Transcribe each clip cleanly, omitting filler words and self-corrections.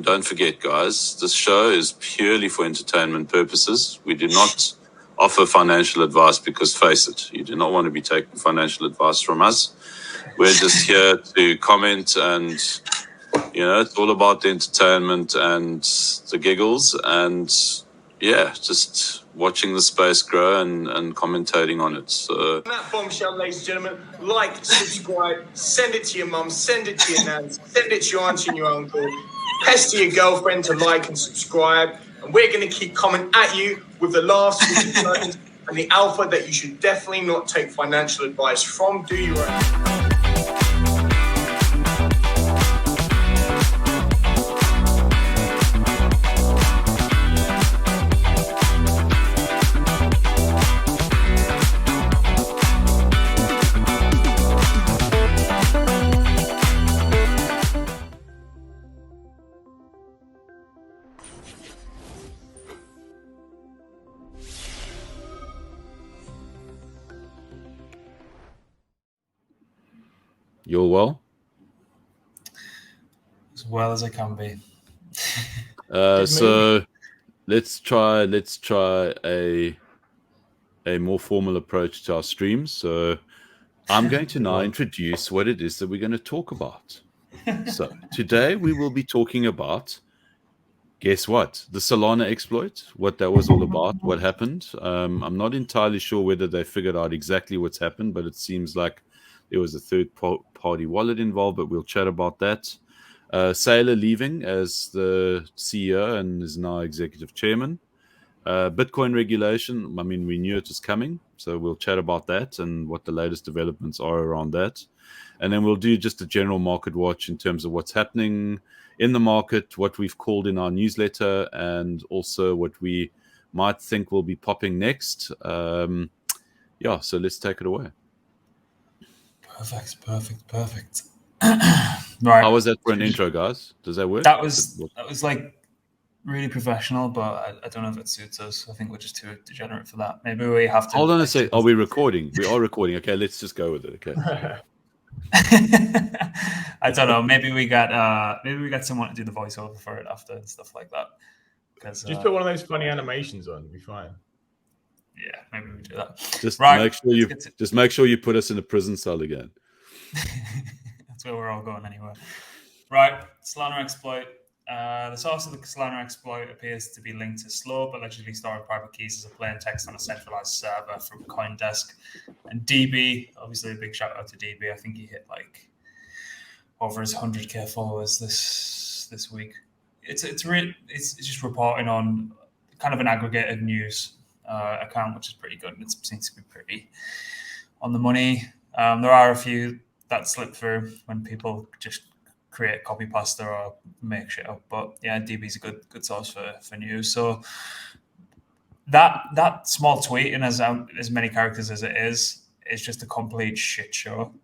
Don't forget, guys, this show is purely for entertainment purposes. We do not offer financial advice because, face it, you do not want to be taking financial advice from us. We're just here to comment and, it's all about the entertainment and the giggles and, just watching the space grow and commentating on it. So that bombshell, ladies and gentlemen, like, subscribe, send it to your mum, send it to your nan, send it to your auntie and your uncle, pester your girlfriend to like and subscribe, and we're going to keep coming at you with the laughs, with the learnings, and the alpha that you should definitely not take financial advice from. Do your own. You're well? As well as I can be. So let's try a more formal approach to our streams. So I'm going to now introduce what it is that we're going to talk about. So today we will be talking about, guess what? The Solana exploit, what that was all about, what happened. I'm not entirely sure whether they figured out exactly what's happened, but it seems like there was a third-party wallet involved, but we'll chat about that. Saylor leaving as the CEO and is now executive chairman. Bitcoin regulation, we knew it was coming, so we'll chat about that and what the latest developments are around that. And then we'll do just a general market watch in terms of what's happening in the market, what we've called in our newsletter, and also what we might think will be popping next. So let's take it away. Perfect. Right. How was that for an intro, guys? Does that work? That was like really professional, but I don't know if it suits us. I think we're just too degenerate for that. Maybe we have to. Hold on a sec. Are we recording? We are recording. Okay, let's just go with it. Okay. I don't know. Maybe we got someone to do the voiceover for it after and stuff like that. Just put one of those funny animations on. It'll be fine. Yeah, maybe we do that. Just make sure you put us in a prison cell again. That's where we're all going anyway. Right, Solana exploit. The source of the Solana exploit appears to be linked to Slope, allegedly storing private keys as a plain text on a centralized server from CoinDesk. And DB, obviously a big shout out to DB. I think he hit like over his 100k followers this week. It's just reporting on kind of an aggregated news account, which is pretty good. It seems to be pretty on the money. There are a few that slip through when people just create copy pasta or make shit up. But yeah, DB's a good source for news. So that small tweet in as many characters as it is just a complete shit show.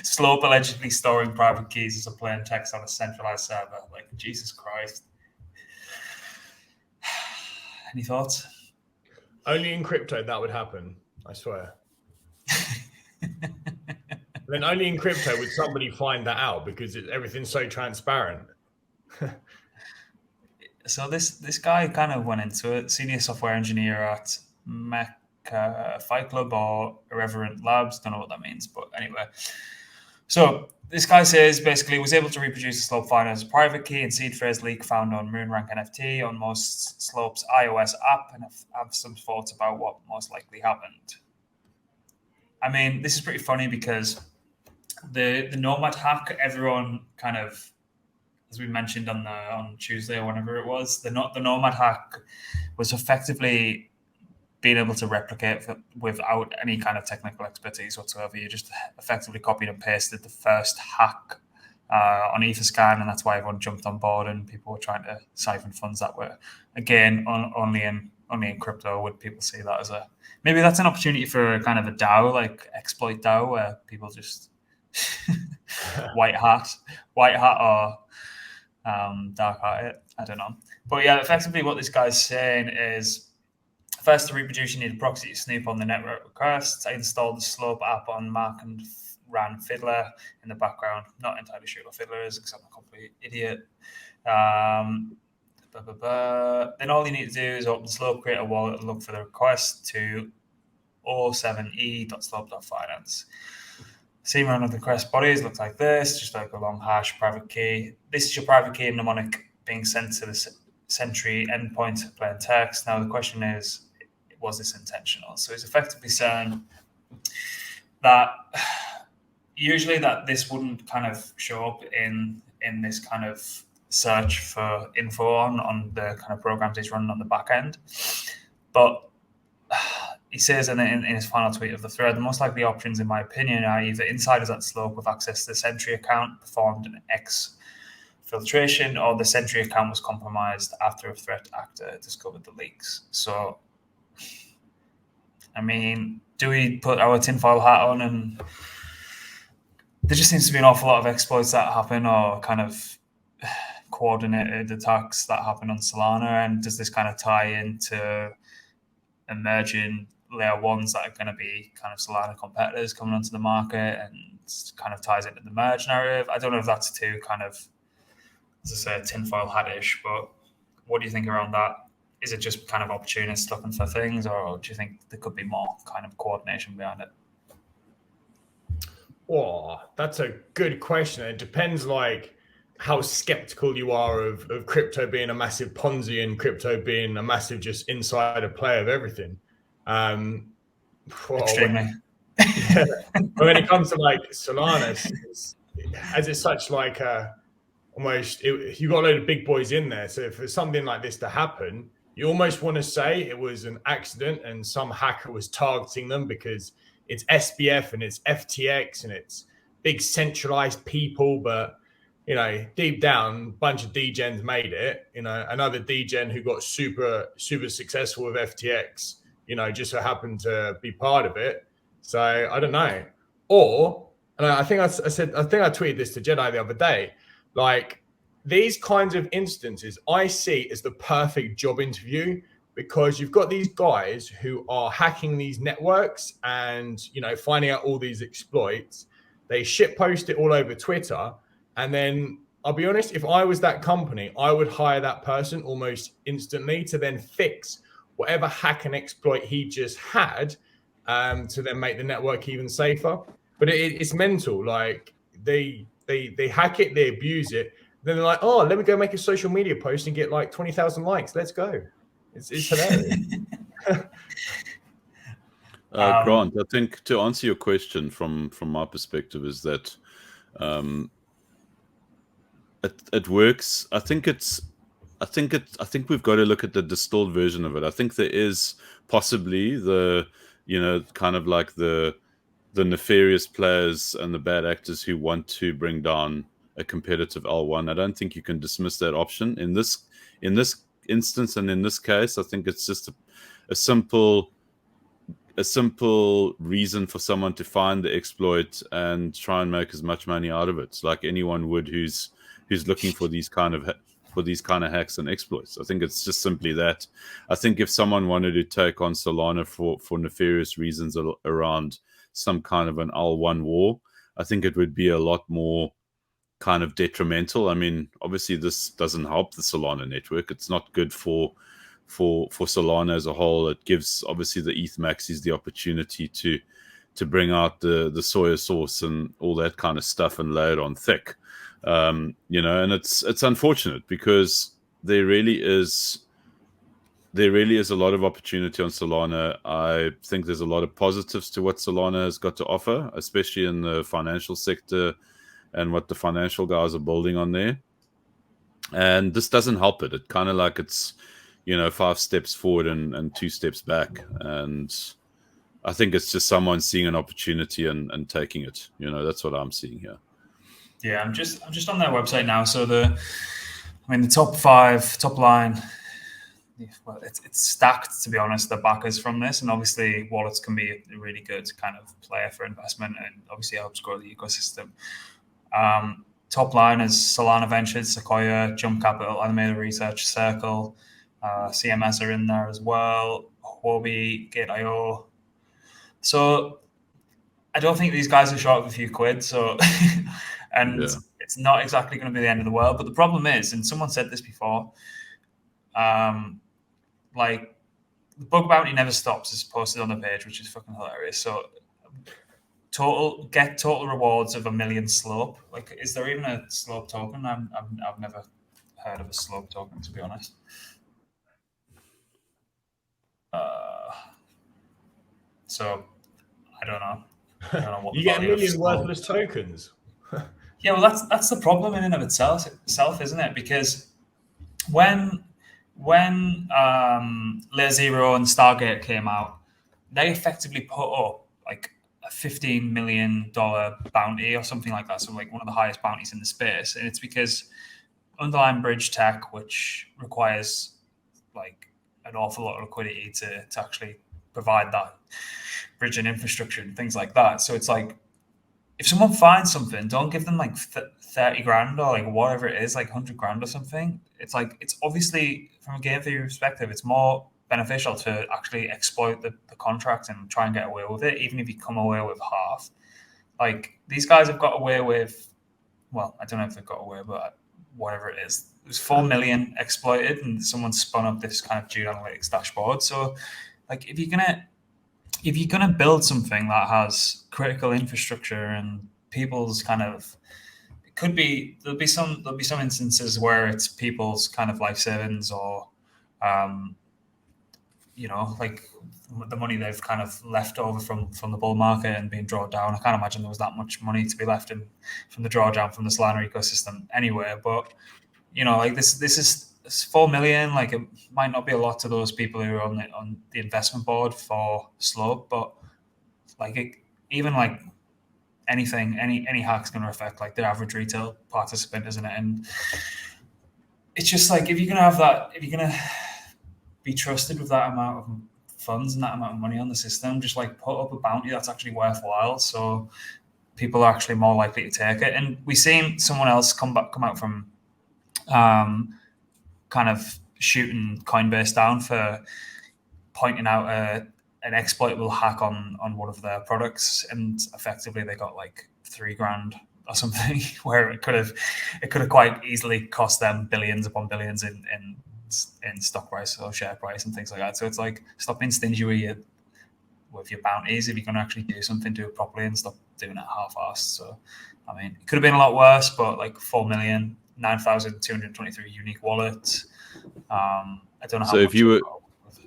Slope allegedly storing private keys as a plain text on a centralized server. Like, Jesus Christ. Any thoughts? Only in crypto that would happen, I swear. Then only in crypto would somebody find that out because everything's so transparent. So this guy kind of went into it, senior software engineer at Fight Club or Irreverent Labs. Don't know what that means, but anyway. So this guy says basically was able to reproduce the Slope finder as a private key and seed phrase leak found on Moonrank NFT on most Slope's iOS app, and have some thoughts about what most likely happened. This is pretty funny because the Nomad hack, everyone kind of, as we mentioned on Tuesday or whenever it was, the Nomad hack was effectively being able to replicate without any kind of technical expertise whatsoever. You just effectively copied and pasted the first hack on Etherscan, and that's why everyone jumped on board and people were trying to siphon funds that way. Again, only in crypto would people see that as maybe that's an opportunity for kind of a DAO, like exploit DAO, where people just white hat or dark hat it. I don't know. But yeah, effectively what this guy's saying is, first to reproduce, you need a proxy to snoop on the network requests. I installed the Slope app on Mac and ran Fiddler in the background. Not entirely sure what Fiddler is because I'm a complete idiot. Then all you need to do is open Slope, create a wallet, and look for the request to 07e.slope.finance. Seam around of the request bodies looks like this, just like a long hash private key. This is your private key mnemonic being sent to the Sentry endpoint plain text. Now the question is, was this intentional? So he's effectively saying that usually that this wouldn't kind of show up in this kind of search for info on the kind of programs he's running on the back end. But he says in his final tweet of the thread, the most likely options, in my opinion, are either insiders at Slope with access to the Sentry account performed an exfiltration, or the Sentry account was compromised after a threat actor discovered the leaks. So, I mean, do we put our tinfoil hat on? And there just seems to be an awful lot of exploits that happen, or kind of coordinated attacks that happen on Solana. And does this kind of tie into emerging layer ones that are going to be kind of Solana competitors coming onto the market, and kind of ties into the merge narrative? I don't know if that's too kind of, as I say, tinfoil hat-ish, but what do you think around that? Is it just kind of opportunists looking for things, or do you think there could be more kind of coordination behind it? Oh, that's a good question. It depends, like, how skeptical you are of crypto being a massive Ponzi and crypto being a massive just insider play of everything. Extremely. When it comes to like Solana, as it's such like you got a load of big boys in there. So for something like this to happen, you almost want to say it was an accident and some hacker was targeting them, because it's SBF and it's FTX and it's big centralized people, but you know, deep down, a bunch of degens made it. You know, another degen who got super successful with FTX, you know, just so happened to be part of it. So I don't know. Or, and I think I tweeted this to Jedi the other day, like these kinds of instances I see as the perfect job interview, because you've got these guys who are hacking these networks and, you know, finding out all these exploits. They shitpost it all over Twitter. And then I'll be honest, if I was that company, I would hire that person almost instantly to then fix whatever hack and exploit he just had, to then make the network even safer. But it's mental. Like they hack it, they abuse it. Then they're like, oh, let me go make a social media post and get like 20,000 likes. Let's go. It's hilarious. Grant, I think to answer your question from my perspective is that it works. I think we've got to look at the distilled version of it. I think there is possibly the, you know, kind of like the nefarious players and the bad actors who want to bring down a competitive L1. I don't think you can dismiss that option in this instance, and in this case, I think it's just a simple reason for someone to find the exploit and try and make as much money out of it, like anyone would who's looking for these kind of hacks and exploits. I think it's just simply that. I think if someone wanted to take on Solana for nefarious reasons around some kind of an L1 war, I think it would be a lot more kind of detrimental. I mean, obviously this doesn't help the Solana network. It's not good for Solana as a whole. It gives obviously the ETH maxis the opportunity to bring out the soy sauce and all that kind of stuff and lay it on thick. You know, and it's unfortunate because there really is a lot of opportunity on Solana. I think there's a lot of positives to what Solana has got to offer, especially in the financial sector and what the financial guys are building on there. And this doesn't help it. It kind of like it's, you know, 5 steps forward and 2 steps back. And I think it's just someone seeing an opportunity and taking it. You know, that's what I'm seeing here. Yeah, I'm just on their website now. So the top line, well, it's stacked, to be honest, the backers from this. And obviously wallets can be a really good kind of player for investment, and obviously helps grow the ecosystem. Top line is Solana Ventures, Sequoia, Jump Capital, Animated Research, Circle, CMS are in there as well, Huobi, Gate.io. So I don't think these guys are short of a few quid. So, and it's not exactly going to be the end of the world. But the problem is, and someone said this before, like the bug bounty never stops is posted on the page, which is fucking hilarious. So total rewards of 1 million slope. Like, is there even a slope token? I've never heard of a slope token, to be honest. So I don't know. What you get 1 million worthless tokens. Yeah, well, that's the problem in and of itself, isn't it? Because when Layer Zero and Stargate came out, they effectively put up like a $15 million bounty or something like that. So like one of the highest bounties in the space. And it's because underlying bridge tech, which requires like an awful lot of liquidity to actually provide that bridging infrastructure and things like that. So it's like, if someone finds something, don't give them like 30 grand or like whatever it is, like 100 grand or something. It's like, it's obviously from a game theory perspective, it's more beneficial to actually exploit the contract and try and get away with it, even if you come away with half. Like these guys have got away with, well, I don't know if they've got away, but whatever it is, it was 4 million exploited and someone spun up this kind of geoanalytics dashboard. So like if you're gonna build something that has critical infrastructure and people's kind of, it could be, there'll be some instances where it's people's kind of life savings or like the money they've kind of left over from the bull market and being drawn down. I can't imagine there was that much money to be left in from the drawdown from the Solana ecosystem anyway. But like this is 4 million. Like it might not be a lot to those people who are on the investment board for Slope, but like even like anything, any hack's going to affect like the average retail participant, isn't it? And it's just like if you're gonna be trusted with that amount of funds and that amount of money on the system, just like put up a bounty that's actually worthwhile, so people are actually more likely to take it. And we've seen someone else come out from kind of shooting Coinbase down for pointing out an exploitable hack on one of their products, and effectively they got like 3 grand or something, where it could have quite easily cost them billions upon billions in stock price or share price and things like that. So it's like, stop being stingy with your bounties. If you're going to actually do something, do it properly and stop doing it half-assed. So I mean, it could have been a lot worse, but like 4 million, 9,223 unique wallets. I don't know how much.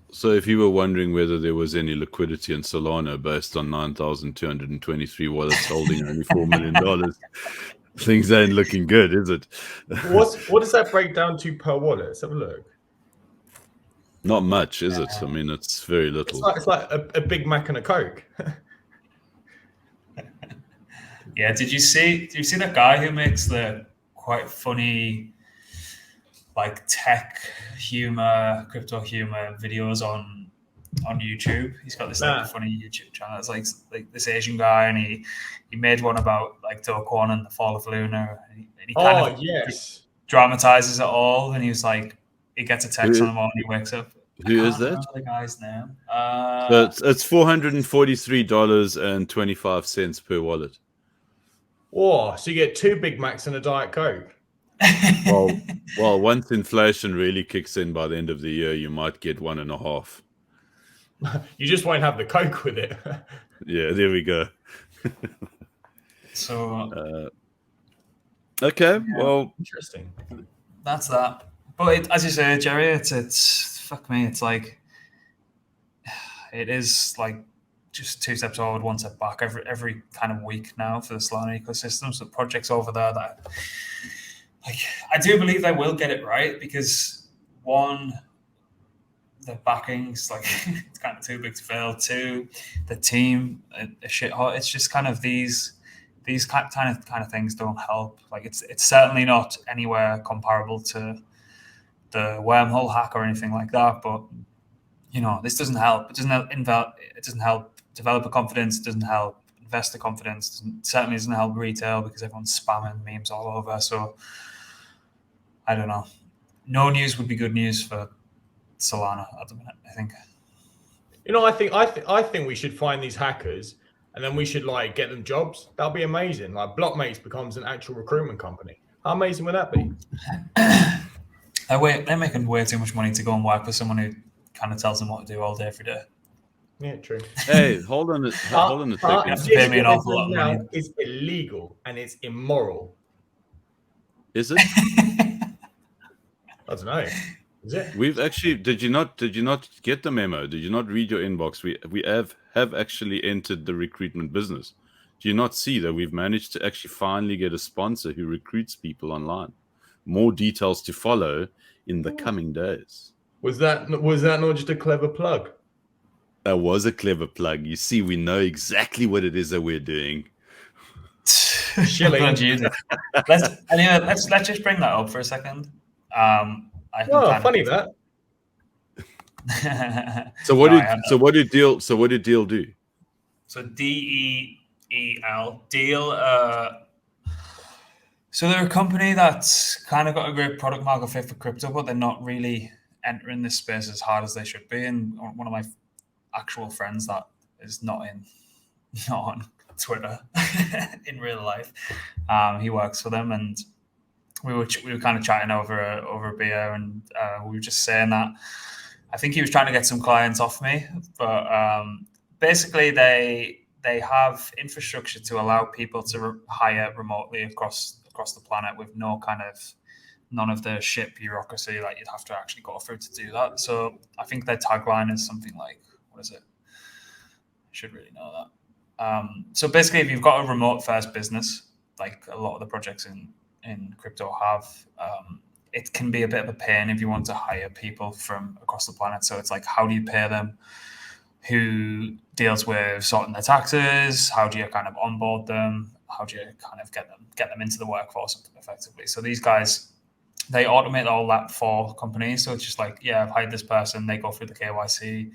So if you were wondering whether there was any liquidity in Solana based on 9,223 wallets holding only $4 million, things ain't looking good, is it? What does that break down to per wallet? Let's have a look. Not much, is it? I mean, it's very little. It's like a Big Mac and a Coke. Yeah, did you see that guy who makes the quite funny like tech humor, crypto humor videos on YouTube? He's got this like funny YouTube channel. It's like this Asian guy, and he made one about like Do Kwon and the fall of Luna. And he kind of dramatizes it all, and he was like, he gets a text on the morning, he wakes up. Who is that? The guy's name. So it's $443.25 per wallet. Oh, so you get 2 Big Macs and a Diet Coke. Well, once inflation really kicks in by the end of the year, you might get 1.5. You just won't have the Coke with it. Yeah, there we go. So, okay, well, interesting. That's that. But as you say, Jerry, it's fuck me. It's like it is like just 2 steps forward, 1 step back every kind of week now for the Solana ecosystem. So projects over there that, like, I do believe they will get it right, because 1, the backing's like it's kind of too big to fail. 2, the team a shit hot. It's just kind of these kind of things don't help. Like it's certainly not anywhere comparable to the wormhole hack or anything like that. But this doesn't help. It doesn't help developer confidence. It doesn't help investor confidence. It certainly doesn't help retail, because everyone's spamming memes all over. So I don't know. No news would be good news for Solana at the minute, I think. I think we should find these hackers and then we should like get them jobs. That'll be amazing. Like Blockmates becomes an actual recruitment company. How amazing would that be? They're making way too much money to go and work for someone who kind of tells them what to do all day, every day. Yeah, true. Hey, hold on a second. Pay me an awful lot of money. It's illegal and it's immoral. Is it? I don't know. Is it? We've actually did you not get the memo? Did you not read your inbox? We have actually entered the recruitment business. Do you not see that we've managed to actually finally get a sponsor who recruits people online? More details to follow in the coming days. Was that not just a clever plug? That was a clever plug. You see, we know exactly what it is that we're doing. Shilling. Let's just bring that up for a second. Funny that. So what did Deal do? So DEEL Deal. So they're a company that's kind of got a great product market fit for crypto, but they're not really entering this space as hard as they should be. And one of my actual friends that is not on Twitter in real life, he works for them, and we were kind of chatting over a beer, and we were just saying that I think he was trying to get some clients off me, but basically they have infrastructure to allow people to hire remotely across the planet with none of the shit bureaucracy that you'd have to actually go through to do that. So I think their tagline is something like, what is it? I should really know that. So basically, if you've got a remote first business, like a lot of the projects in crypto have, it can be a bit of a pain if you want to hire people from across the planet. So it's like, how do you pay them? Who deals with sorting their taxes? How do you kind of onboard them? How do you kind of get them into the workforce effectively? So these guys, they automate all that for companies. So it's just like, yeah, I've hired this person. They go through the KYC,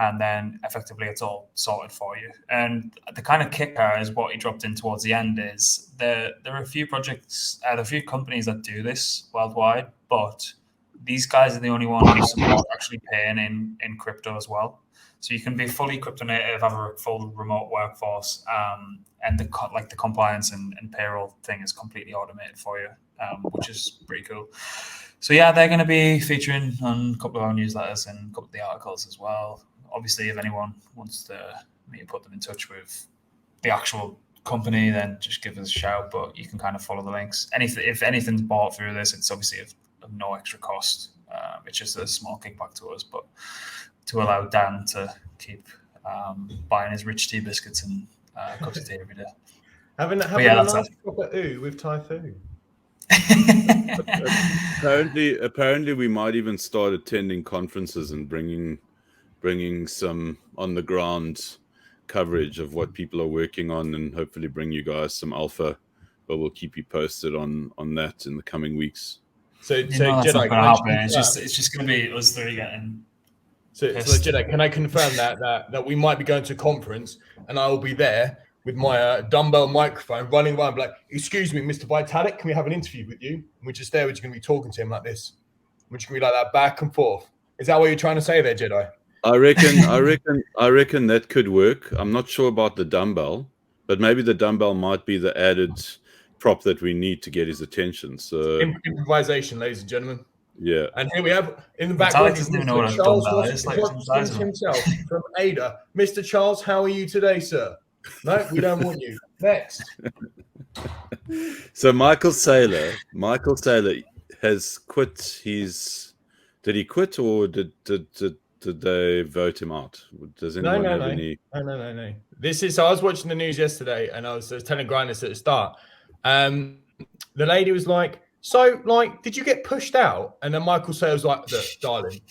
and then effectively it's all sorted for you. And the kind of kicker is what he dropped in towards the end is there are a few projects, a few companies that do this worldwide, but these guys are the only ones who support actually paying in crypto as well. So you can be fully crypto native, have a full remote workforce, and the compliance and payroll thing is completely automated for you, which is pretty cool. So yeah, they're going to be featuring on a couple of our newsletters and a couple of the articles as well. Obviously, if anyone wants me to put them in touch with the actual company, then just give us a shout. But you can kind of follow the links. If anything's bought through this, it's obviously of no extra cost. It's just a small kickback to us, but to allow Dan to keep buying his rich tea biscuits and cups of tea every day. Having a nice cup of ooh with Typhoon. Apparently, we might even start attending conferences and bringing some on the ground coverage of what people are working on, and hopefully bring you guys some alpha. But we'll keep you posted on that in the coming weeks. So Jedi, not happen. It's just going to be us three getting. So Jedi, can I confirm that we might be going to a conference and I will be there with my dumbbell microphone running around like, excuse me, Mr. Vitalik, can we have an interview with you? And we're just there, we're just going to be talking to him like this. We're just going to be like that back and forth. Is that what you're trying to say there, Jedi? I reckon that could work. I'm not sure about the dumbbell, but maybe the dumbbell might be the added prop that we need to get his attention. So improvisation, ladies and gentlemen. Yeah. And here we have in the background Mr. Charles himself from Ada. Mr. Charles, how are you today, sir? No, we don't want you. Next. So Michael Saylor has quit his. Did he quit, or did they vote him out? Does anyone have any? No. This is. So I was watching the news yesterday, and I was telling Grinders at the start. The lady was like, "So, like, did you get pushed out?" And then Michael Saylor was like, "Look, darling,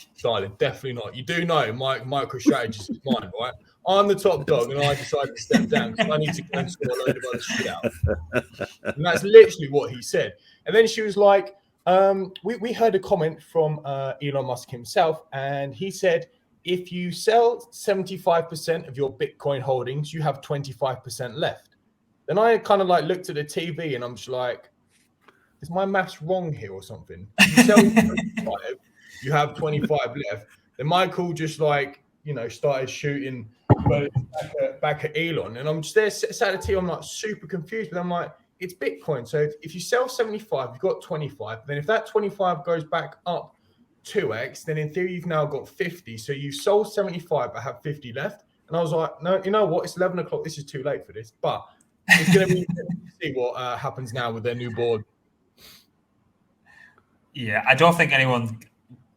definitely not. You do know my MicroStrategy is mine, right? I'm the top dog, and I decided to step down because I need to go and score a load of other shit out." And that's literally what he said. And then she was like, we heard a comment from Elon Musk himself, and he said, if you sell 75% of your Bitcoin holdings, you have 25% left. Then I kind of like looked at the TV, and I'm just like, is my maths wrong here or something? You sell 25, you have 25 left. Then Michael just like, started shooting back at Elon, and I'm just there sat at the team. I'm like super confused, but I'm like, it's Bitcoin. So if you sell 75, you've got 25. Then if that 25 goes back up 2x, then in theory you've now got 50. So you've sold 75 but have 50 left. And I was like, no, you know what? It's 11 o'clock. This is too late for this. But it's going to be interesting to see what happens now with their new board. Yeah, I don't think anyone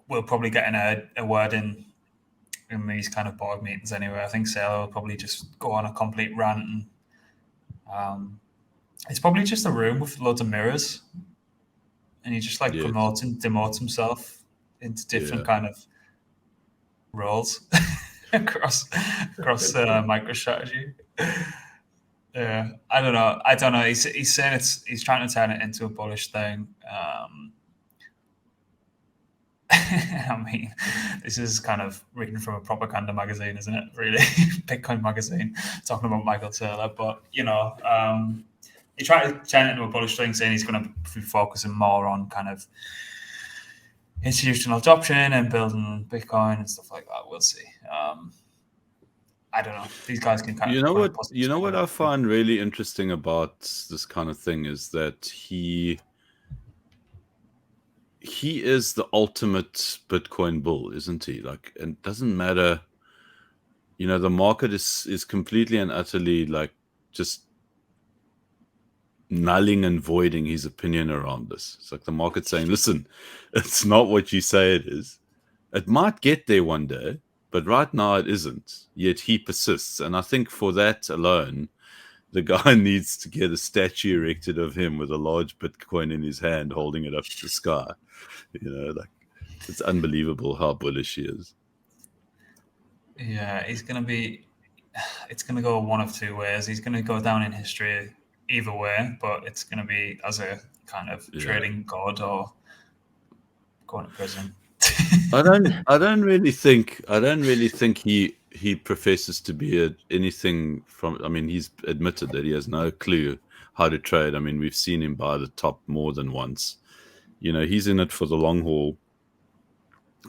will probably get a word in these kind of board meetings anyway. I think Saylor will probably just go on a complete rant. And it's probably just a room with loads of mirrors. And he just promotes and demotes himself into different kind of roles across MicroStrategy. Yeah, I don't know. He's saying he's trying to turn it into a bullish thing. I mean, this is kind of reading from a propaganda magazine, isn't it? Really, Bitcoin magazine talking about Michael Saylor, but he tried to turn it into a bullish thing, saying he's going to be focusing more on kind of institutional adoption and building Bitcoin and stuff like that. We'll see. I don't know. These guys can kind of... You know what I find really interesting about this kind of thing is that he is the ultimate Bitcoin bull, isn't he? Like, and it doesn't matter. The market is completely and utterly just nulling and voiding his opinion around this. It's like the market saying, listen, it's not what you say it is. It might get there one day, but right now it isn't. Yet he persists. And I think for that alone, the guy needs to get a statue erected of him with a large Bitcoin in his hand, holding it up to the sky. It's unbelievable how bullish he is. Yeah, it's going to go one of two ways. He's going to go down in history either way, but it's going to be as a kind of trading god or going to prison. I don't really think he professes to be anything from. I mean, he's admitted that he has no clue how to trade. I mean, we've seen him buy the top more than once. He's in it for the long haul.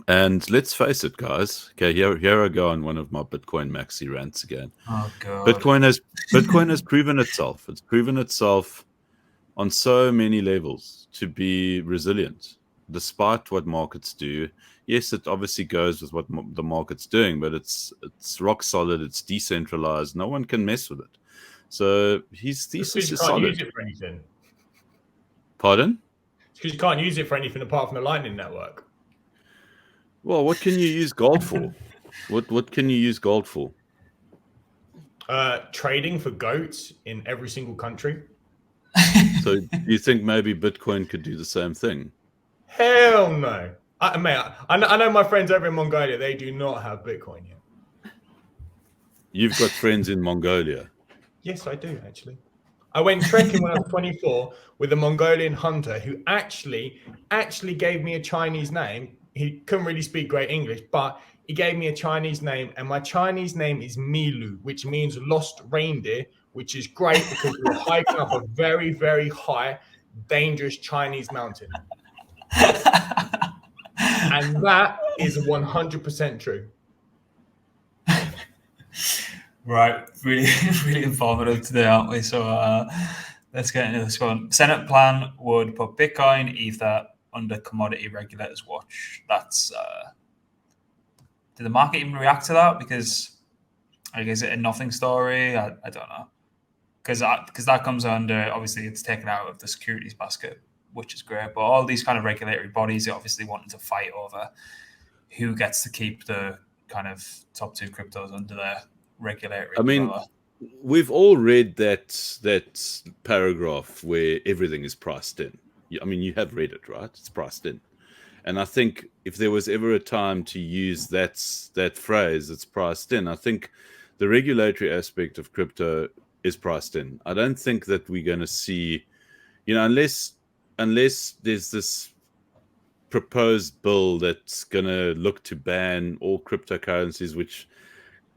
And let's face it, guys. Okay, here I go on one of my Bitcoin maxi rants again. Oh God! Bitcoin has proven itself. It's proven itself on so many levels to be resilient, despite what markets do. Yes, it obviously goes with what the market's doing, but it's rock solid. It's decentralized. No one can mess with it. So his thesis is solid. Use it for anything. Pardon? Because you can't use it for anything apart from the Lightning Network. Well, what can you use gold for? What can you use gold for? Trading for goats in every single country. So do you think maybe Bitcoin could do the same thing? Hell no. I know my friends over in Mongolia, they do not have Bitcoin yet. You've got friends in Mongolia? Yes, I do, actually. I went trekking when I was 24 with a Mongolian hunter who actually gave me a Chinese name. He couldn't really speak great English, but he gave me a Chinese name, and my Chinese name is Milu, which means lost reindeer, which is great because we're hiking up a very, very high, dangerous Chinese mountain. And that is 100% true. Right, really, really informative today, aren't we? So let's get into this one. Senate plan would put Bitcoin, Ether under commodity regulators' watch. That's did the market even react to that? Because is it a nothing story? I don't know. Because that comes under, obviously it's taken out of the securities basket, which is great. But all these kind of regulatory bodies are obviously wanting to fight over who gets to keep the kind of top two cryptos under their regulatory umbrella. We've all read that paragraph where everything is priced in. I mean, you have read it, right? It's priced in. And I think if there was ever a time to use that phrase, it's priced in. I think the regulatory aspect of crypto is priced in. I don't think that we're going to see, unless there's this proposed bill that's going to look to ban all cryptocurrencies, which,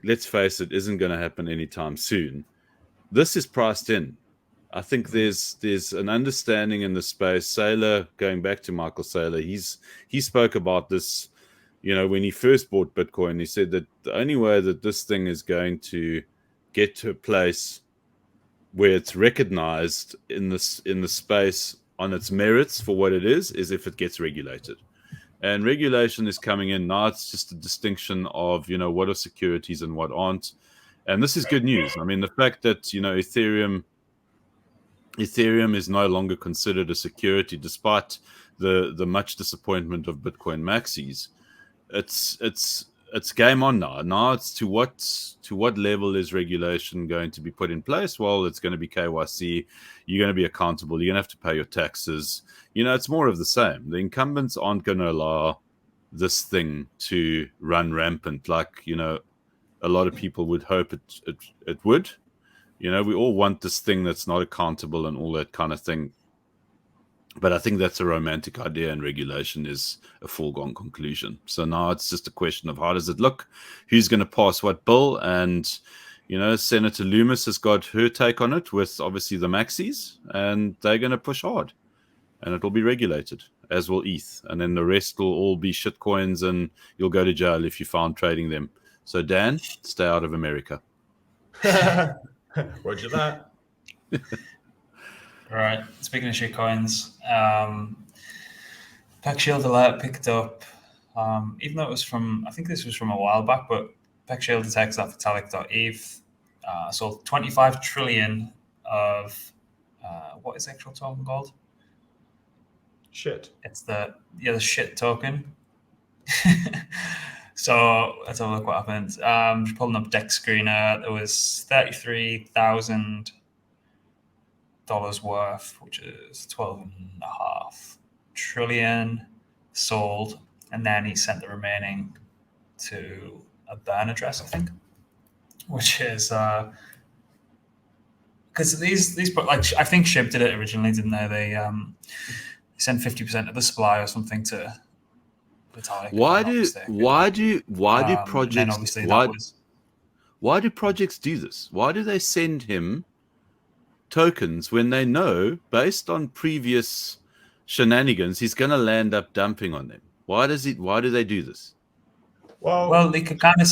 let's face it, isn't going to happen anytime soon. This is priced in. I think there's an understanding in the space. Saylor, going back to Michael Saylor, he spoke about this when he first bought Bitcoin, he said that the only way that this thing is going to get to a place where it's recognized in the space on its merits for what it is if it gets regulated. And regulation is coming in now. It's just a distinction of what are securities and what aren't. And this is good news. I mean, the fact that Ethereum is no longer considered a security, despite the much disappointment of Bitcoin maxis. It's game on now. Now it's to what level is regulation going to be put in place? Well, it's going to be KYC. You're going to be accountable. You're going to have to pay your taxes. It's more of the same. The incumbents aren't going to allow this thing to run rampant like a lot of people would hope it would. We all want this thing that's not accountable and all that kind of thing. But I think that's a romantic idea, and regulation is a foregone conclusion. So now it's just a question of how does it look, who's going to pass what bill, and Senator Loomis has got her take on it with obviously the maxis, and they're going to push hard, and it will be regulated, as will ETH, and then the rest will all be shitcoins, and you'll go to jail if you found trading them. So Dan, stay out of America. Roger that. All right. Speaking of shitcoins, Peck Shield alert picked up, even though I think this was from a while back, but Peck Shield detects that Vitalik.eth sold 25 trillion of what is the actual token called? Shit. It's the shit token. So let's have a look what happened. Just pulling up Deck Screener. There was $33,000 worth, which is 12.5 trillion sold, and then he sent the remaining to a burn address, I think, which is because these like I think Shib did it originally, didn't they? They sent 50% of the supply or something to Vitalik. Why do projects do this? Why do they send him tokens when they know, based on previous shenanigans, he's going to land up dumping on them? Why do they do this? Well, they kind of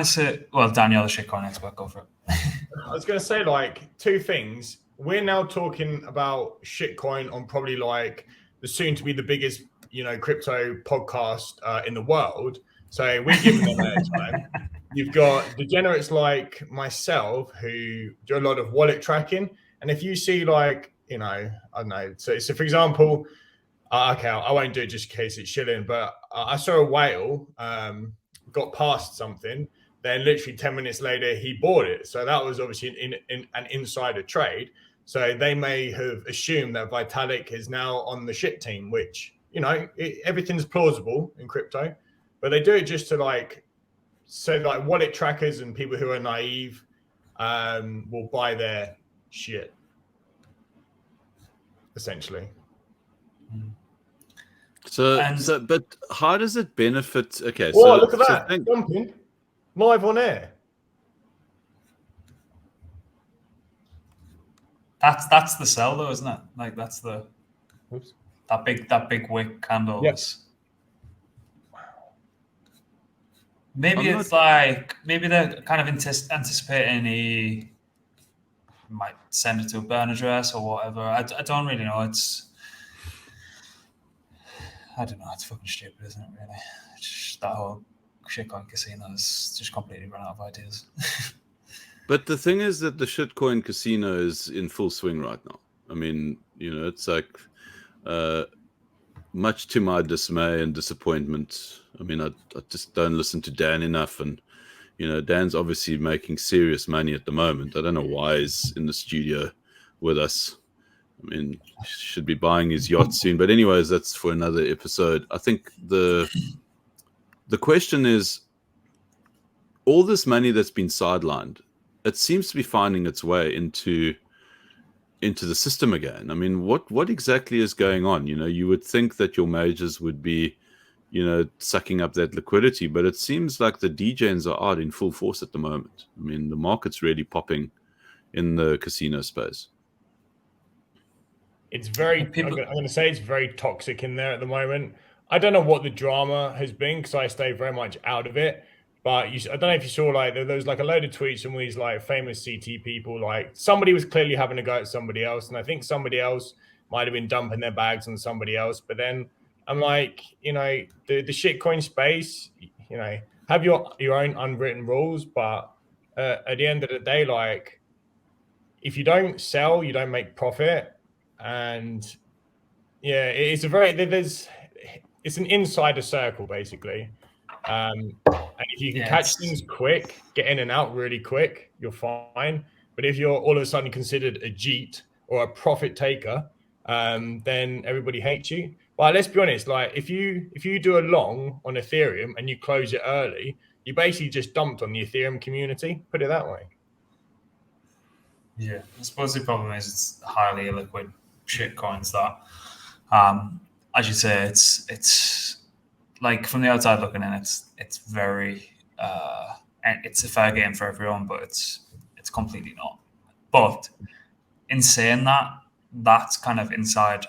say. Well, Daniel, the shitcoin expert, go for it. I was going to say two things. We're now talking about shitcoin on probably the soon to be the biggest crypto podcast in the world. So we're giving them their time. You've got degenerates like myself who do a lot of wallet tracking. And if you see I don't know. So for example, okay, I won't do it just in case it's shilling, but I saw a whale got past something. Then literally 10 minutes later, he bought it. So that was obviously in an insider trade. So they may have assumed that Vitalik is now on the shit team, which, everything's plausible in crypto. But they do it just to wallet trackers and people who are naive will buy their shit, essentially. But how does it benefit? Okay, look at that jumping live on air. That's the sell though, isn't it? That's the that big wick candle. Yes. Maybe maybe they're kind of anticipating he might send it to a burn address or whatever. I don't really know. I don't know. It's fucking stupid, isn't it? Really, just that whole shitcoin casino is just completely run out of ideas. But the thing is that the shitcoin casino is in full swing right now. I mean, it's much to my dismay and disappointment. I mean, I just don't listen to Dan enough, and Dan's obviously making serious money at the moment. I don't know why he's in the studio with us. I mean, he should be buying his yacht soon. But anyways, that's for another episode. I think the question is, all this money that's been sidelined, it seems to be finding its way into the system again. I mean, what exactly is going on? You would think that your majors would be, sucking up that liquidity, but it seems like the degens are out in full force at the moment. I mean, the market's really popping in the casino space. It's very, I'm going to say it's very toxic in there at the moment. I don't know what the drama has been because I stay very much out of it. But I don't know if you saw, like, there was like a load of tweets from these like famous CT people. Like, somebody was clearly having a go at somebody else, and I think somebody else might have been dumping their bags on somebody else. But then I'm like, you know, the shitcoin space, you know, have your own unwritten rules, but at the end of the day, like, if you don't sell, you don't make profit. And yeah, it's an insider circle basically. And if you can catch things quick, get in and out really quick, you're fine. But if you're all of a sudden considered a cheat or a profit taker, then everybody hates you. But let's be honest, like, if you do a long on Ethereum and you close it early, you basically just dumped on the Ethereum community. Put it that way. Yeah, I suppose the problem is it's highly illiquid shitcoins that, as you say, it's like, from the outside looking in, it's very it's a fair game for everyone, but it's completely not. But in saying that, that's kind of inside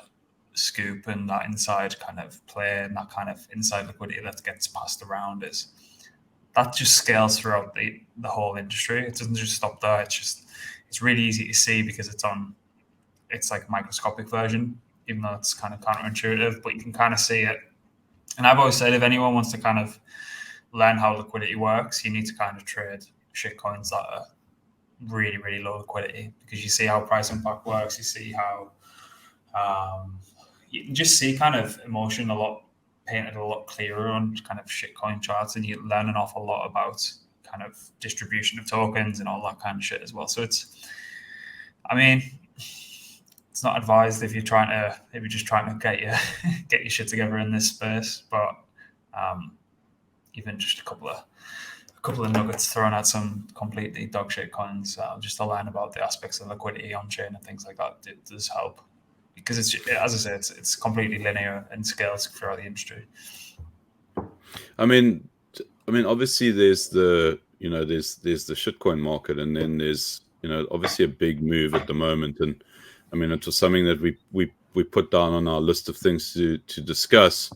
scoop and that inside kind of play and that kind of inside liquidity that gets passed around is that just scales throughout the whole industry. It doesn't just stop there. It's really easy to see because it's like a microscopic version, even though it's kind of counterintuitive, but you can kind of see it. And I've always said, if anyone wants to kind of learn how liquidity works, you need to kind of trade shitcoins that are really, really low liquidity, because you see how price impact works. You see how you can just see kind of emotion painted a lot clearer on kind of shitcoin charts, and you learn an awful lot about kind of distribution of tokens and all that kind of shit as well. So it's not advised if you're just trying to get your shit together in this space, but even just a couple of nuggets thrown at some completely dog shit coins, just to learn about the aspects of liquidity on chain and things like that, it does help, because it's, as I say, it's completely linear and scales throughout the industry. I mean, obviously there's the shitcoin market, and then there's, obviously a big move at the moment, and I mean, it was something that we put down on our list of things to discuss.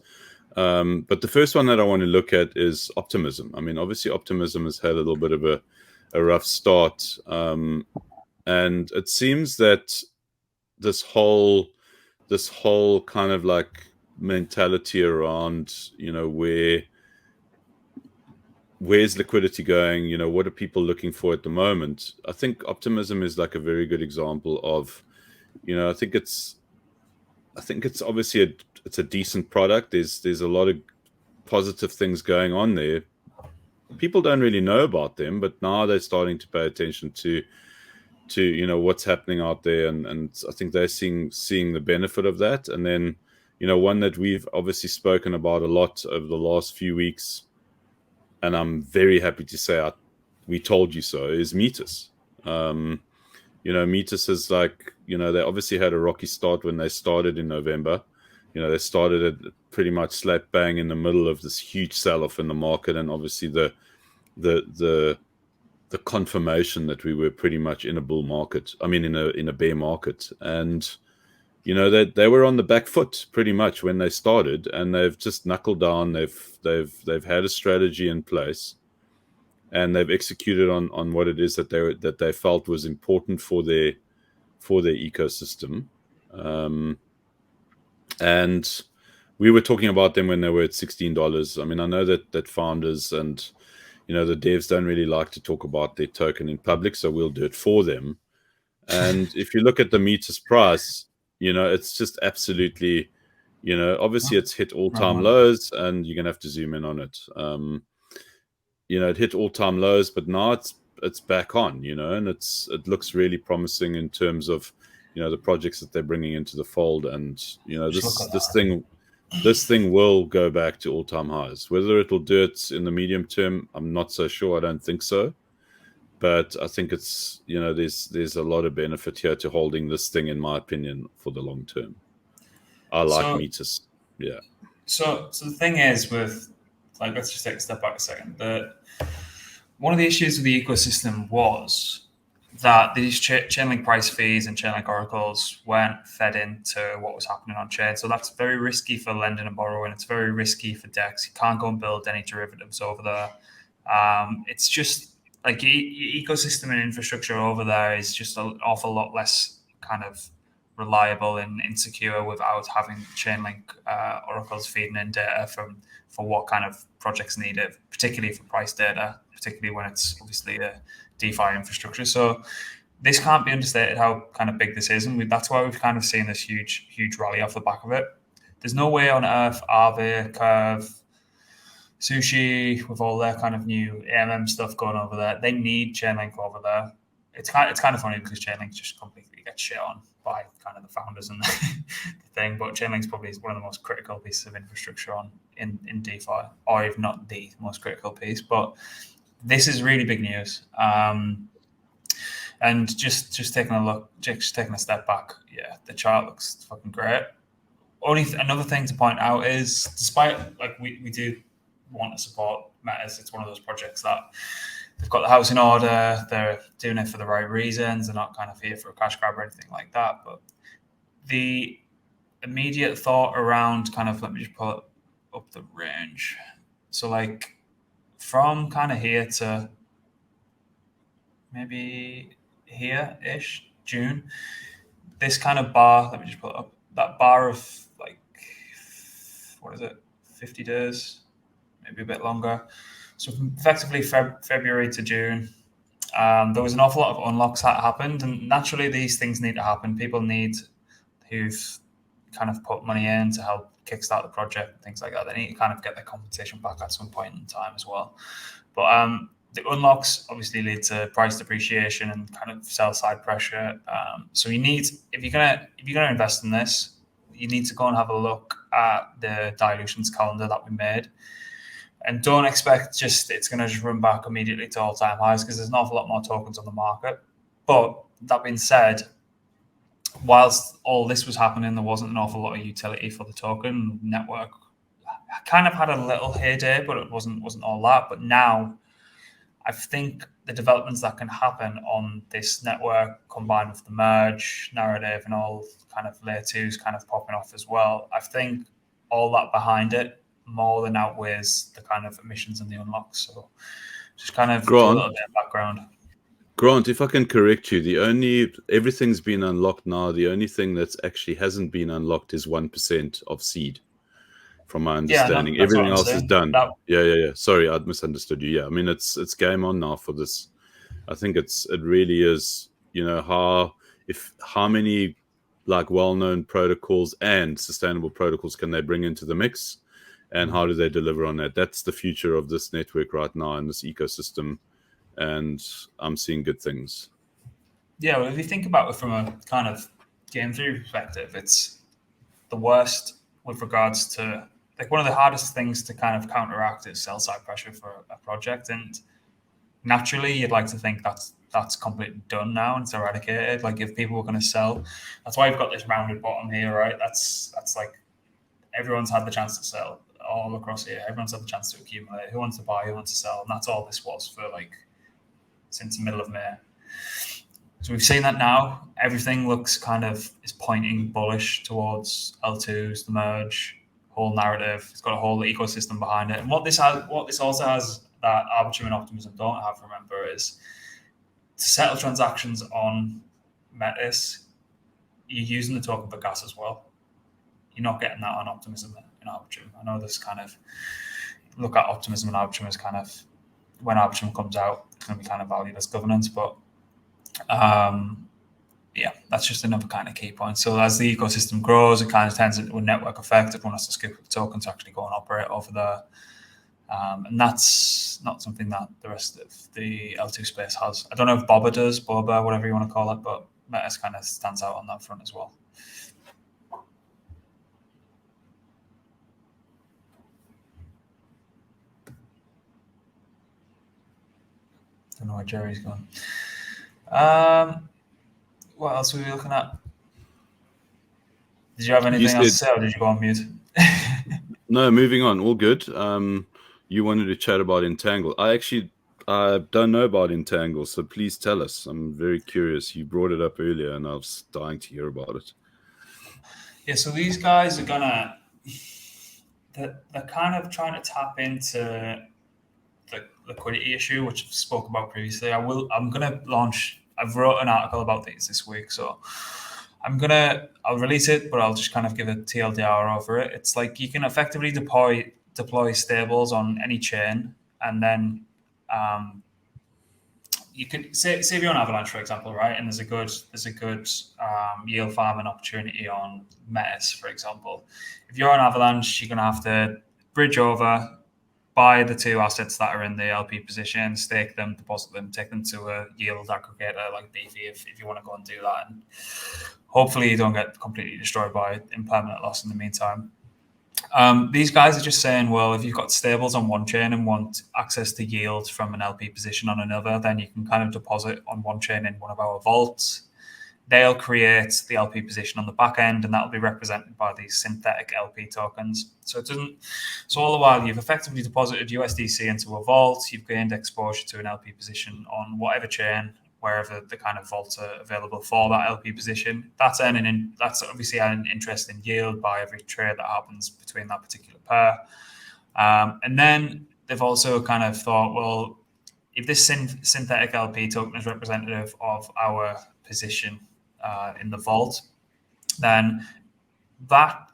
But the first one that I want to look at is optimism. I mean, obviously optimism has had a little bit of a rough start, and it seems that this whole kind of like mentality around, where's liquidity going? What are people looking for at the moment? I think optimism is like a very good example of, I think it's obviously it's a decent product. There's a lot of positive things going on there. People don't really know about them, but now they're starting to pay attention to what's happening out there, and I think they're seeing the benefit of that. And then one that we've obviously spoken about a lot over the last few weeks, and I'm very happy to say we told you so, is Metis. Metis is like, they obviously had a rocky start when they started in November. They started at pretty much slap bang in the middle of this huge sell-off in the market, and obviously the confirmation that we were pretty much in a bull market. I mean, in a bear market, and they were on the back foot pretty much when they started, and they've just knuckled down. They've had a strategy in place, and they've executed on what it is that they felt was important for their ecosystem. And we were talking about them when they were at $16. I mean, I know that founders and the devs don't really like to talk about their token in public, so we'll do it for them. And if you look at the Metis price, it's just absolutely, obviously it's hit all-time lows, and you're gonna have to zoom in on it. It hit all-time lows, but now it's back on, and it looks really promising in terms of the projects that they're bringing into the fold, and this thing will go back to all-time highs. Whether it'll do it in the medium term, I'm not so sure. I don't think so, but I think it's there's a lot of benefit here to holding this thing, in my opinion, for the long term. I like Metis. Yeah. So the thing is with, like, let's just take a step back a second. One of the issues with the ecosystem was that these Chainlink price fees and Chainlink oracles weren't fed into what was happening on chain. So that's very risky for lending and borrowing. It's very risky for DEX. You can't go and build any derivatives over there. It's just like your ecosystem and infrastructure over there is just an awful lot less kind of reliable and insecure without having Chainlink oracles feeding in data for what kind of projects need it, particularly for price data, particularly when it's obviously a DeFi infrastructure. So this can't be understated how kind of big this is, and that's why we've kind of seen this huge rally off the back of it. There's no way on earth Aave, Curve, Sushi, with all their kind of new AMM stuff going over there, they need Chainlink over there. It's kind of funny because Chainlink just completely gets shit on by kind of the founders and the thing, but Chainlink's probably one of the most critical pieces of infrastructure in DeFi, or if not the most critical piece. But this is really big news. And just taking a step back, yeah, the chart looks fucking great. Another thing to point out is, despite like we do want to support Metis, it's one of those projects that they've got the house in order, they're doing it for the right reasons, they're not kind of here for a cash grab or anything like that. But the immediate thought around kind of, let me just pull up the range. So like from kind of here to maybe here-ish, June, this kind of bar, let me just pull it up, that bar of like, what is it, 50 days, maybe a bit longer. So effectively February to June, there was an awful lot of unlocks that happened, and naturally these things need to happen. People who've kind of put money in to help kickstart the project and things like that, they need to kind of get their compensation back at some point in time as well. But the unlocks obviously lead to price depreciation and kind of sell side pressure. So you need, if you're gonna invest in this, you need to go and have a look at the dilutions calendar that we made. And don't expect it's going to just run back immediately to all-time highs, because there's an awful lot more tokens on the market. But that being said, whilst all this was happening, there wasn't an awful lot of utility for the token network. Kind of had a little heyday, but it wasn't all that. But now, I think the developments that can happen on this network, combined with the merge narrative and all kind of layer twos kind of popping off as well, I think all that behind it more than outweighs the kind of emissions and the unlocks. So just kind of do a little bit of background. Grant, if I can correct you, everything's been unlocked now. The only thing that's actually hasn't been unlocked is 1% of seed, from my understanding. Yeah, everything else is done. Yeah. Sorry, I misunderstood you. Yeah, I mean it's game on now for this. I think it really is. You know how many like well-known protocols and sustainable protocols can they bring into the mix? And how do they deliver on that? That's the future of this network right now in this ecosystem. And I'm seeing good things. Yeah, well, if you think about it from a kind of game theory perspective, it's the worst with regards to, like, one of the hardest things to kind of counteract is sell side pressure for a project. And naturally, you'd like to think that's completely done now and it's eradicated. Like, if people were going to sell, that's why you've got this rounded bottom here, right? That's like everyone's had the chance to sell all across here. Everyone's had the chance to accumulate. Who wants to buy? Who wants to sell? And that's all this was for like since the middle of May. So we've seen that now. Everything looks is pointing bullish towards L2s, the merge, whole narrative. It's got a whole ecosystem behind it. And what this also has that Arbitrum and Optimism don't have, remember, is to settle transactions on Metis, you're using the token for gas as well. You're not getting that on Optimism and Arbitrum. I know this kind of look at Optimism and Arbitrum as kind of, when Arbitrum comes out, it's going to be kind of valued as governance, but yeah, that's just another kind of key point. So as the ecosystem grows, it kind of turns into a network effect. Everyone has to scoop up the token to actually go and operate over there. And that's not something that the rest of the L2 space has. I don't know if Boba, whatever you want to call it, but Metis kind of stands out on that front as well. Don't know where Jerry's gone. What else were we looking at? Did you have anything else to say, or did you go on mute? No, moving on. All good. You wanted to chat about Entangle. I I don't know about Entangle, so please tell us. I'm very curious. You brought it up earlier, and I was dying to hear about it. Yeah, so these guys are they're kind of trying to tap into the liquidity issue, which I've spoke about previously. I'm gonna launch. I've wrote an article about these this week, so I'll release it, but I'll just kind of give a TLDR over it. It's like you can effectively deploy stables on any chain, and then you can say if you're on Avalanche, for example, right? And there's a good yield farming opportunity on Metis, for example. If you're on Avalanche, you're gonna have to bridge over, buy the two assets that are in the LP position, stake them, deposit them, take them to a yield aggregator like DeFi if you want to go and do that. And hopefully you don't get completely destroyed by impermanent loss in the meantime. These guys are just saying, well, if you've got stables on one chain and want access to yield from an LP position on another, then you can kind of deposit on one chain in one of our vaults. They'll create the LP position on the back end, and that'll be represented by these synthetic LP tokens. So all the while you've effectively deposited USDC into a vault, you've gained exposure to an LP position on whatever chain, wherever the kind of vaults are available for that LP position. That's obviously an interest in yield by every trade that happens between that particular pair. And then they've also kind of thought, well, if this synthetic LP token is representative of our position in the vault, then that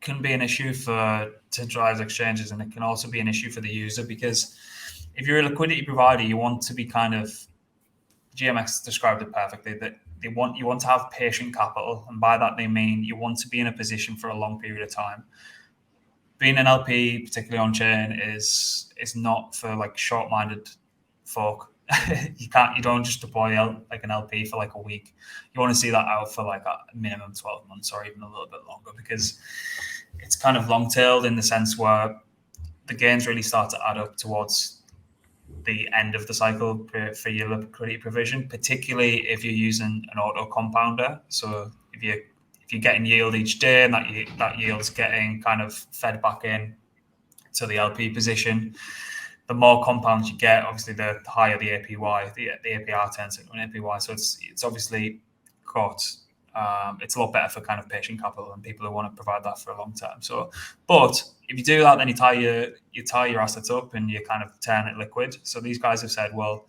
can be an issue for centralized exchanges, and it can also be an issue for the user, because if you're a liquidity provider, you want to be kind of, GMX described it perfectly, that you want to have patient capital, and by that they mean you want to be in a position for a long period of time. Being an LP, particularly on chain, is not for like short-minded folk. You don't just deploy like an LP for like a week. You want to see that out for like a minimum 12 months or even a little bit longer, because it's kind of long-tailed in the sense where the gains really start to add up towards the end of the cycle for your liquidity provision, particularly if you're using an auto compounder. So if you're getting yield each day, and that yield's getting kind of fed back in to the LP position, the more compounds you get, obviously the higher the APY, the APR turns into an APY. So it's obviously it's a lot better for kind of patient capital and people who want to provide that for a long time. So, but if you do that, then you tie your assets up and you kind of turn it liquid. So these guys have said, well,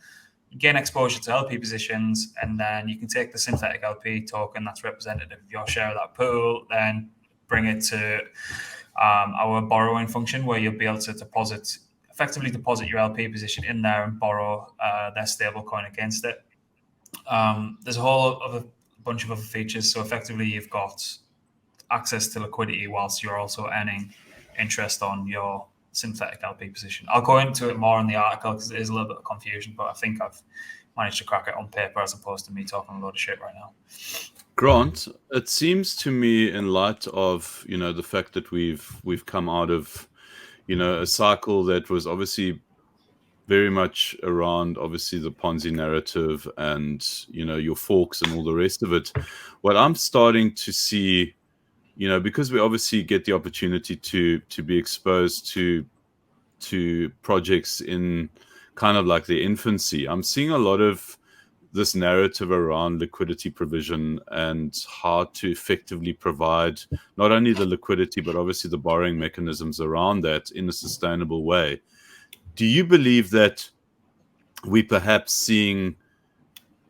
you gain exposure to LP positions, and then you can take the synthetic LP token that's representative of your share of that pool, then bring it to our borrowing function, where you'll be able to effectively deposit your LP position in there and borrow their stable coin against it. There's a whole other bunch of other features. So effectively you've got access to liquidity whilst you're also earning interest on your synthetic LP position. I'll go into it more in the article because there is a little bit of confusion, but I think I've managed to crack it on paper as opposed to me talking a lot of shit right now. Grant, it seems to me, in light of the fact that we've come out of a cycle that was obviously very much around obviously the Ponzi narrative and your forks and all the rest of it. What I'm starting to see, because we obviously get the opportunity to be exposed to projects in kind of like their infancy, I'm seeing a lot of this narrative around liquidity provision and how to effectively provide not only the liquidity, but obviously the borrowing mechanisms around that in a sustainable way. Do you believe that we perhaps seeing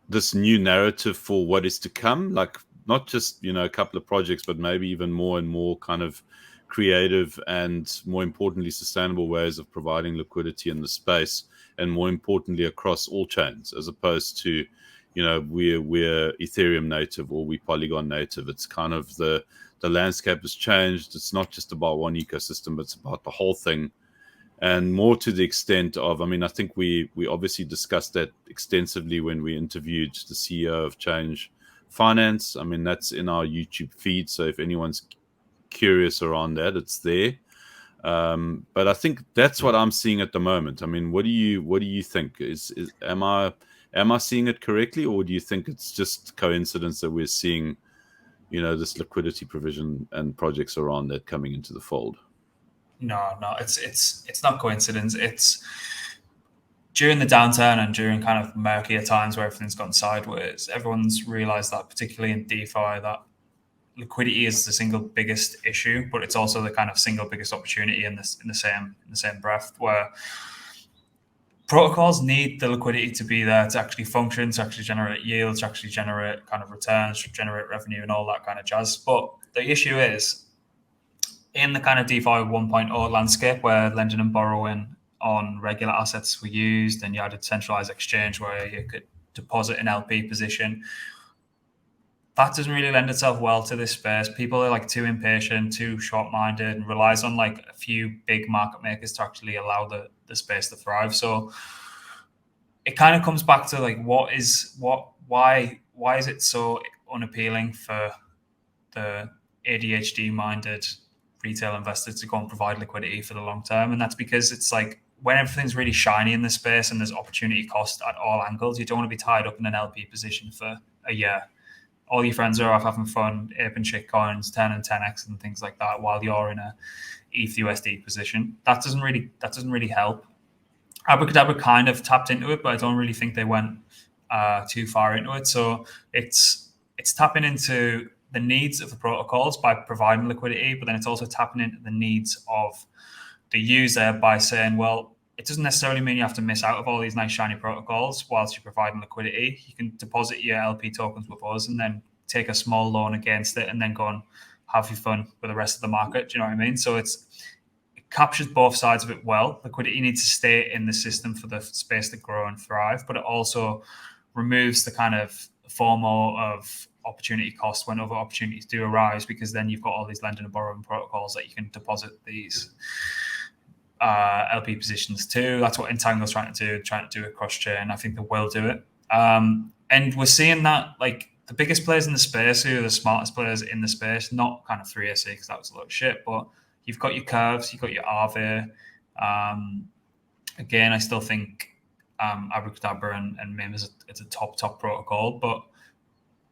this new narrative for what is to come, like not just, a couple of projects, but maybe even more and more kind of creative and more importantly, sustainable ways of providing liquidity in the space, and more importantly, across all chains, as opposed to, we're Ethereum native or we Polygon native. It's kind of the landscape has changed. It's not just about one ecosystem, but it's about the whole thing. And more to the extent of, I think we obviously discussed that extensively when we interviewed the CEO of Change Finance. That's in our YouTube feed. So if anyone's curious around that, it's there. But I think that's what I'm seeing at the moment. What do you think? Am I seeing it correctly, or do you think it's just coincidence that we're seeing, this liquidity provision and projects around that coming into the fold? No, it's not coincidence. It's during the downturn and during kind of murkier times where everything's gone sideways, everyone's realized that, particularly in DeFi, that liquidity is the single biggest issue, but it's also the kind of single biggest opportunity in the same breath, where protocols need the liquidity to be there to actually function, to actually generate yields, to actually generate kind of returns, to generate revenue and all that kind of jazz. But the issue is, in the kind of DeFi 1.0 landscape where lending and borrowing on regular assets were used, and you had a centralized exchange where you could deposit an LP position, that doesn't really lend itself well to this space. People are like too impatient, too short-minded, and relies on like a few big market makers to actually allow the space to thrive. So it kind of comes back to like, why is it so unappealing for the ADHD-minded retail investors to go and provide liquidity for the long term? And that's because it's like, when everything's really shiny in the space and there's opportunity cost at all angles, you don't want to be tied up in an LP position for a year. All your friends are off having fun, aping shit coins, 10 and 10x and things like that, while you're in a ETH USD position. That doesn't really help. Abracadabra kind of tapped into it, but I don't really think they went too far into it. So it's tapping into the needs of the protocols by providing liquidity, but then it's also tapping into the needs of the user by saying, well, it doesn't necessarily mean you have to miss out of all these nice shiny protocols whilst you're providing liquidity. You can deposit your LP tokens with us and then take a small loan against it and then go and have your fun with the rest of the market. Do you know what I mean? So it captures both sides of it well. Liquidity needs to stay in the system for the space to grow and thrive, but it also removes the kind of FOMO of opportunity cost when other opportunities do arise, because then you've got all these lending and borrowing protocols that you can deposit these LP positions too. That's what Entangle's trying to do it cross-chain. I think they will do it. And we're seeing that, like, the biggest players in the space, who are the smartest players in the space, not kind of 3AC, because that was a lot of shit, but you've got your Curves, you've got your Aave. Again, I still think Abracadabra and MIM is a top protocol, but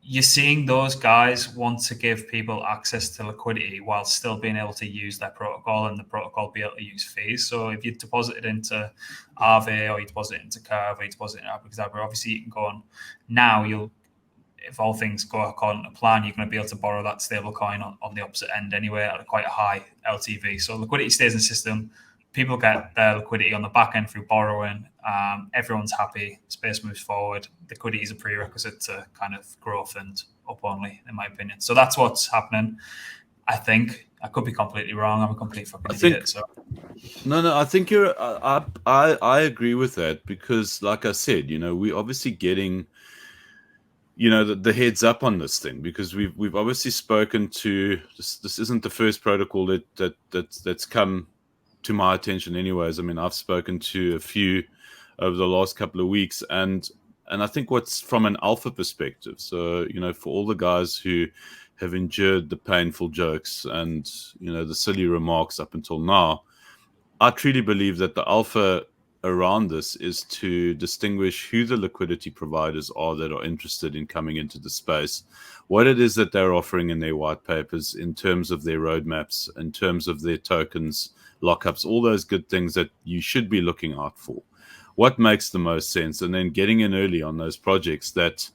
you're seeing those guys want to give people access to liquidity while still being able to use their protocol, and the protocol be able to use fees. So if you deposit it into Aave, or you deposit it into Curve, or you deposit it into Abracadabra, obviously you can go on. Now if all things go according to plan, you're going to be able to borrow that stable coin on the opposite end anyway at quite a high LTV. So liquidity stays in the system. People get their liquidity on the back end through borrowing. Everyone's happy. Space moves forward. Liquidity is a prerequisite to kind of growth and up only, in my opinion. So that's what's happening. I think I could be completely wrong. I'm a complete fucking idiot. So no, I think you're. I agree with that, because, like I said, we're obviously getting, the heads up on this thing, because we've obviously spoken to this. This isn't the first protocol that's come to my attention anyways. I mean, I've spoken to a few over the last couple of weeks, and I think what's from an alpha perspective, so for all the guys who have endured the painful jokes and the silly remarks up until now, I truly believe that the alpha around this is to distinguish who the liquidity providers are that are interested in coming into the space, what it is that they're offering in their white papers in terms of their roadmaps, in terms of their tokens, lockups, all those good things that you should be looking out for. What makes the most sense, and then getting in early on those projects that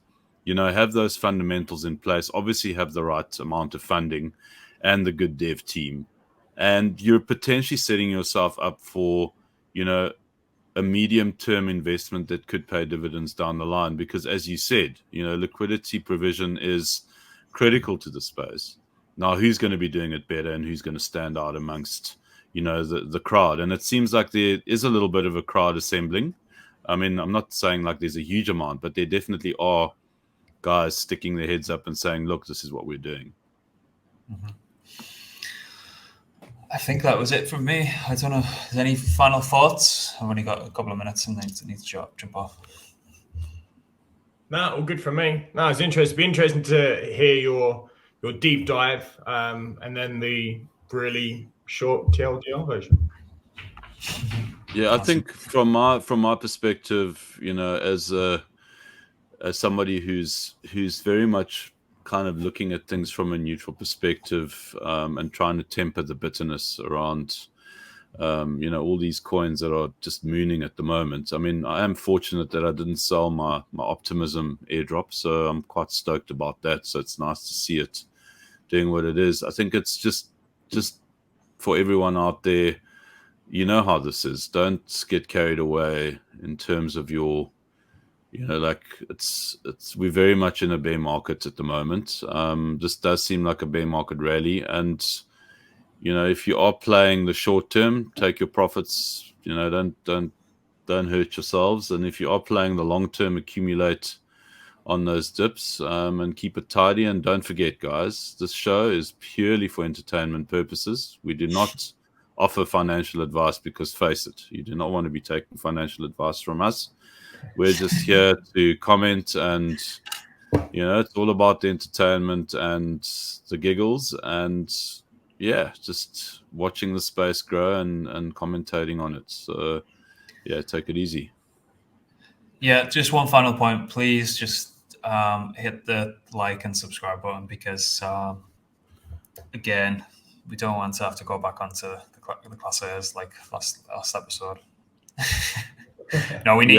have those fundamentals in place, obviously have the right amount of funding and the good dev team, and you're potentially setting yourself up for a medium-term investment that could pay dividends down the line, because, as you said, liquidity provision is critical to the space. Now, who's going to be doing it better, and who's going to stand out amongst the crowd? And it seems like there is a little bit of a crowd assembling. I mean, I'm not saying like there's a huge amount, but there definitely are guys sticking their heads up and saying, look, this is what we're doing. Mm-hmm. I think that was it from me. I don't know. Is there any final thoughts? I've only got a couple of minutes and then need to jump off. No, all good from me. No, it's interesting. It'd be interesting to hear your deep dive, and then the really short TLDR version. Yeah, I think from my perspective, as somebody who's very much kind of looking at things from a neutral perspective, and trying to temper the bitterness around All these coins that are just mooning at the moment. I mean, I am fortunate that I didn't sell my Optimism airdrop, so I'm quite stoked about that. So it's nice to see it doing what it is. I think it's just for everyone out there, you know how this is. Don't get carried away in terms of your, we're very much in a bear market at the moment. This does seem like a bear market rally, and if you are playing the short term, take your profits. Don't hurt yourselves. And if you are playing the long term, accumulate on those dips and keep it tidy. And don't forget, guys, this show is purely for entertainment purposes. We do not offer financial advice because, face it, you do not want to be taking financial advice from us. We're just here to comment, and it's all about the entertainment and the giggles, and just watching the space grow and commentating on it. So take it easy. Yeah, just one final point, please. Just hit the like and subscribe button, because again, we don't want to have to go back onto the class A's like last episode. No, we need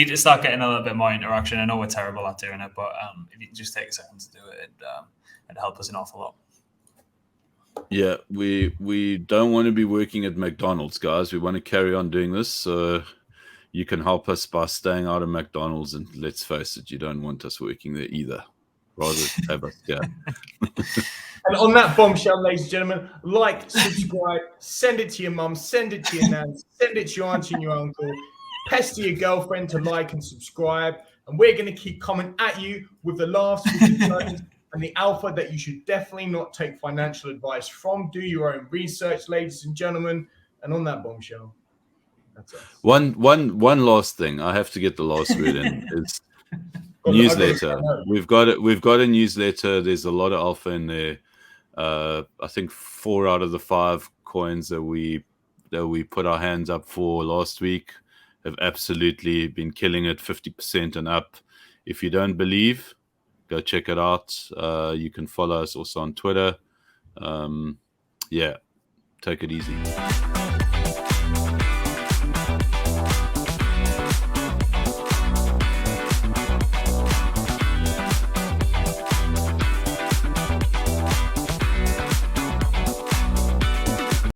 to start getting a little bit more interaction. I know we're terrible at doing it, but if you can just take a second to do it, it'd help us an awful lot. Yeah, we don't want to be working at McDonald's, guys. We want to carry on doing this, so you can help us by staying out of McDonald's. And let's face it, you don't want us working there either. Rather have us go. And on that bombshell, ladies and gentlemen, like, subscribe, send it to your mum, send it to your nan, send it to your auntie and your uncle, pester your girlfriend to like and subscribe. And we're going to keep coming at you with the laughs, with the tones, and the alpha that you should definitely not take financial advice from. Do your own research, ladies and gentlemen. And on that bombshell, that's us. One last thing. I have to get the last word in. It's newsletter. We've got a newsletter. There's a lot of alpha in there. I think 4 out of the 5 coins that we put our hands up for last week have absolutely been killing it, 50% and up. If you don't believe, go check it out. You can follow us also on Twitter. Take it easy.